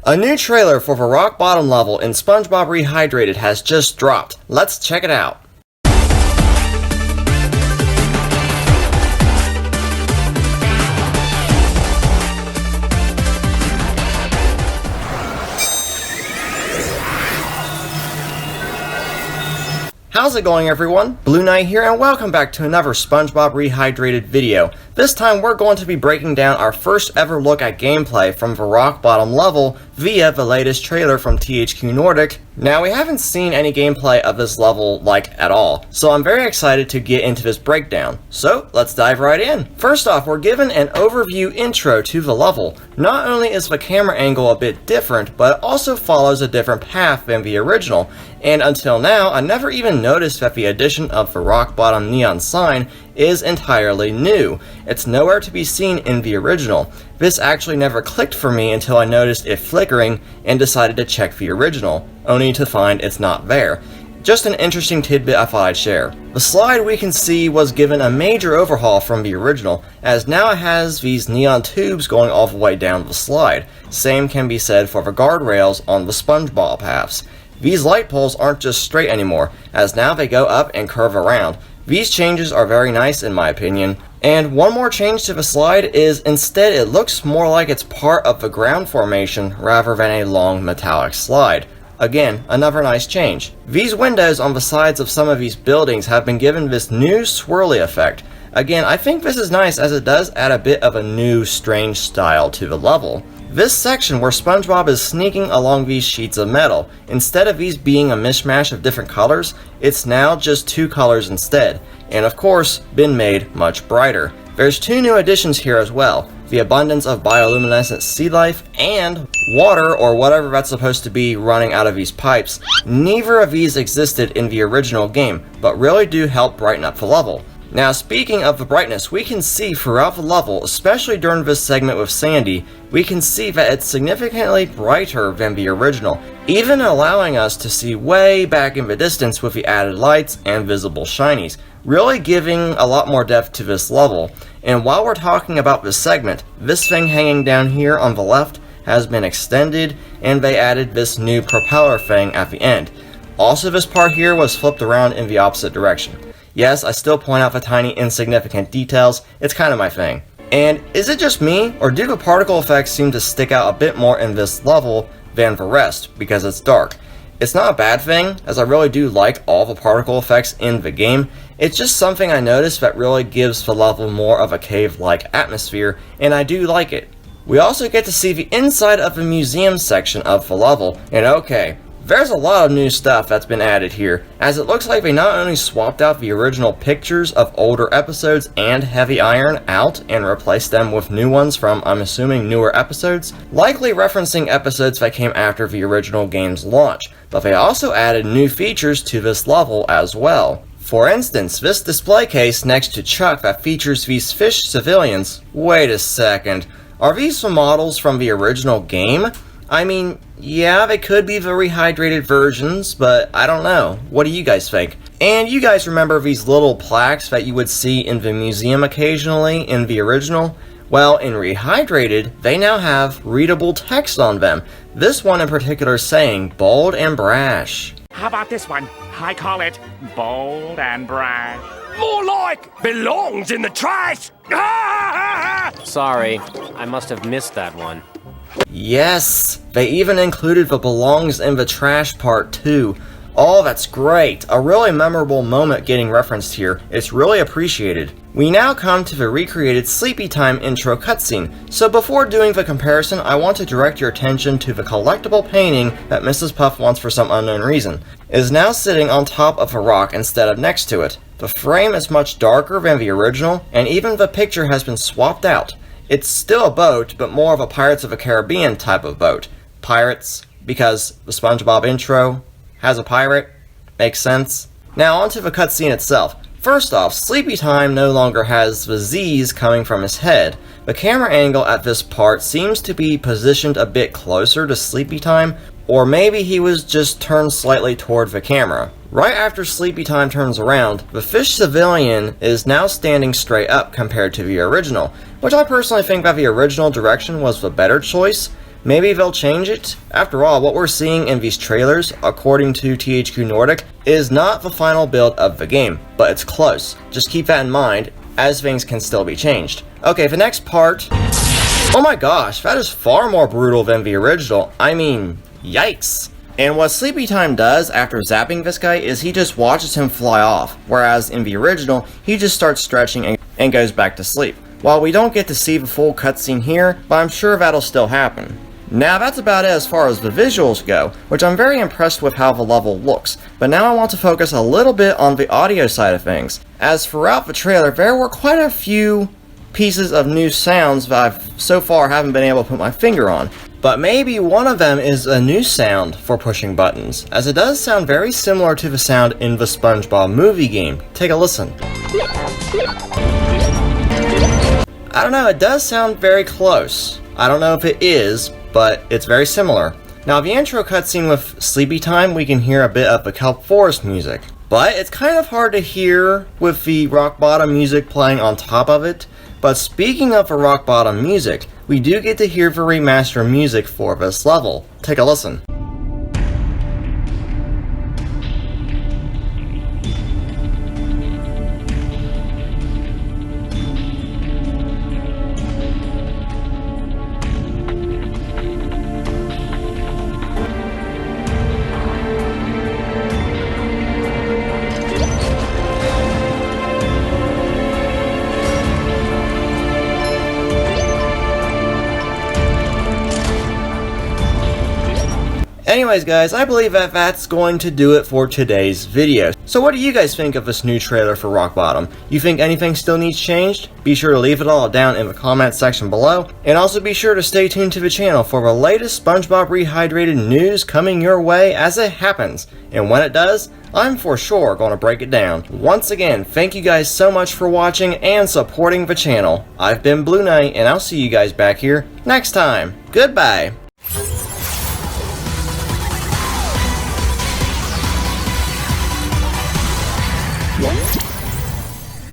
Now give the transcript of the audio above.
A new trailer for the rock bottom level in SpongeBob Rehydrated has just dropped. Let's check it out. How's it going, everyone? Blueknight here, and welcome back to another SpongeBob Rehydrated video. This time we're going to be breaking down our first ever look at gameplay from the rock bottom level via the latest trailer from THQ Nordic. Now, we haven't seen any gameplay of this level at all, so I'm very excited to get into this breakdown. So let's dive right in. First off, we're given an overview intro to the level. Not only is the camera angle a bit different, but it also follows a different path than the original. And until now, I never even noticed that the addition of the rock bottom neon sign is entirely new. It's nowhere to be seen in the original. This actually never clicked for me until I noticed it flickering and decided to check the original, only to find it's not there. Just an interesting tidbit I thought I'd share. The slide we can see was given a major overhaul from the original, as now it has these neon tubes going all the way down the slide. Same can be said for the guardrails on the SpongeBob paths. These light poles aren't just straight anymore, as now they go up and curve around. These changes are very nice in my opinion. And one more change to the slide is instead it looks more like it's part of the ground formation rather than a long metallic slide. Again, another nice change. These windows on the sides of some of these buildings have been given this new swirly effect. Again, I think this is nice as it does add a bit of a new strange style to the level. This section where SpongeBob is sneaking along these sheets of metal, instead of these being a mishmash of different colors, it's now just two colors instead, and of course, been made much brighter. There's two new additions here as well, the abundance of bioluminescent sea life and water or whatever that's supposed to be running out of these pipes. Neither of these existed in the original game, but really do help brighten up the level. Now, speaking of the brightness, we can see throughout the level, especially during this segment with Sandy, we can see that it's significantly brighter than the original, even allowing us to see way back in the distance with the added lights and visible shinies, really giving a lot more depth to this level. And while we're talking about this segment, this thing hanging down here on the left has been extended, and they added this new propeller thing at the end. Also, this part here was flipped around in the opposite direction. Yes, I still point out the tiny insignificant details, it's kind of my thing. And is it just me, or do the particle effects seem to stick out a bit more in this level than the rest, because it's dark? It's not a bad thing, as I really do like all the particle effects in the game. It's just something I noticed that really gives the level more of a cave-like atmosphere, and I do like it. We also get to see the inside of the museum section of the level, and okay, there's a lot of new stuff that's been added here, as it looks like they not only swapped out the original pictures of older episodes and Heavy Iron out and replaced them with new ones from, I'm assuming, newer episodes, likely referencing episodes that came after the original game's launch, but they also added new features to this level as well. For instance, this display case next to Chuck that features these fish civilians. Wait a second, are these some models from the original game? I mean, yeah, they could be the rehydrated versions, but I don't know. What do you guys think? And you guys remember these little plaques that you would see in the museum occasionally in the original? Well, in Rehydrated, they now have readable text on them. This one in particular saying, bold and brash. How about this one? I call it bold and brash. More like belongs in the trash! Sorry, I must have missed that one. Yes, they even included the belongs in the trash part too. Oh, that's great. A really memorable moment getting referenced here. It's really appreciated. We now come to the recreated Sleepy Time intro cutscene. So before doing the comparison, I want to direct your attention to the collectible painting that Mrs. Puff wants for some unknown reason. It is now sitting on top of a rock instead of next to it. The frame is much darker than the original, and even the picture has been swapped out. It's still a boat, but more of a Pirates of the Caribbean type of boat. Pirates, because the SpongeBob intro has a pirate. Makes sense. Now onto the cutscene itself. First off, Sleepy Time no longer has the Z's coming from his head. The camera angle at this part seems to be positioned a bit closer to Sleepy Time, or maybe he was just turned slightly toward the camera. Right after Sleepy Time turns around, the fish civilian is now standing straight up compared to the original, which I personally think that the original direction was the better choice. Maybe they'll change it? After all, what we're seeing in these trailers, according to THQ Nordic, is not the final build of the game, but it's close. Just keep that in mind, as things can still be changed. Okay, the next part... Oh my gosh, that is far more brutal than the original. I mean, yikes. And what Sleepy Time does after zapping this guy is he just watches him fly off, whereas in the original, he just starts stretching and goes back to sleep. While we don't get to see the full cutscene here, but I'm sure that'll still happen. Now that's about it as far as the visuals go, which I'm very impressed with how the level looks, but now I want to focus a little bit on the audio side of things, as throughout the trailer there were quite a few pieces of new sounds that I've so far haven't been able to put my finger on, but maybe one of them is a new sound for pushing buttons, as it does sound very similar to the sound in the SpongeBob movie game. Take a listen. I don't know, it does sound very close. I don't know if it is, but it's very similar. Now the intro cutscene with Sleepy Time, we can hear a bit of the Kelp Forest music, but it's kind of hard to hear with the rock bottom music playing on top of it. But speaking of the rock bottom music, we do get to hear the remaster music for this level. Take a listen. Anyways guys, I believe that that's going to do it for today's video. So what do you guys think of this new trailer for Rock Bottom? You think anything still needs changed? Be sure to leave it all down in the comments section below, and also be sure to stay tuned to the channel for the latest SpongeBob Rehydrated news coming your way as it happens. And when it does, I'm for sure going to break it down. Once again, thank you guys so much for watching and supporting the channel. I've been Blueknight, and I'll see you guys back here next time. Goodbye!